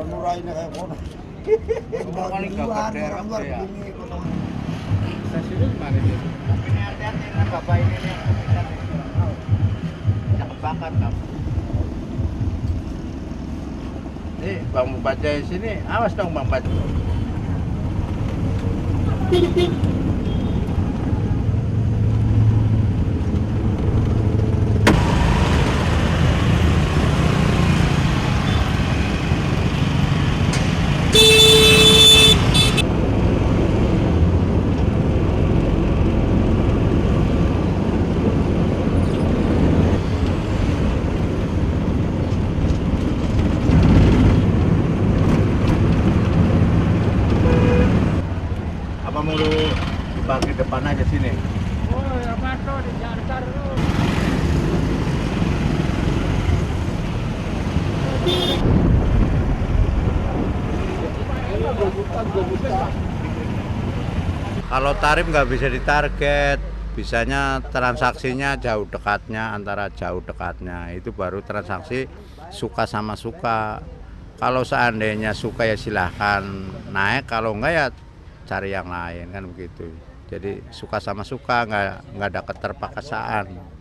murahin na kayo kono. Paling gagawin daerah ya. Stasiunnya gimana dia? Ini hati-hati dengan bapak ini yang peminat ini. Cakep banget kamu. Bang baca di sini, awas dong Bang baca. Apa mau lu dibagi depan aja sini? Oh, apa tuh di Jakarta tuh? Kalau tarif nggak bisa ditarget, bisanya transaksinya jauh dekatnya, antara jauh dekatnya itu baru transaksi suka sama suka. Kalau seandainya suka ya silahkan naik, kalau enggak ya cari yang lain kan begitu. Jadi suka sama suka, nggak ada keterpaksaan.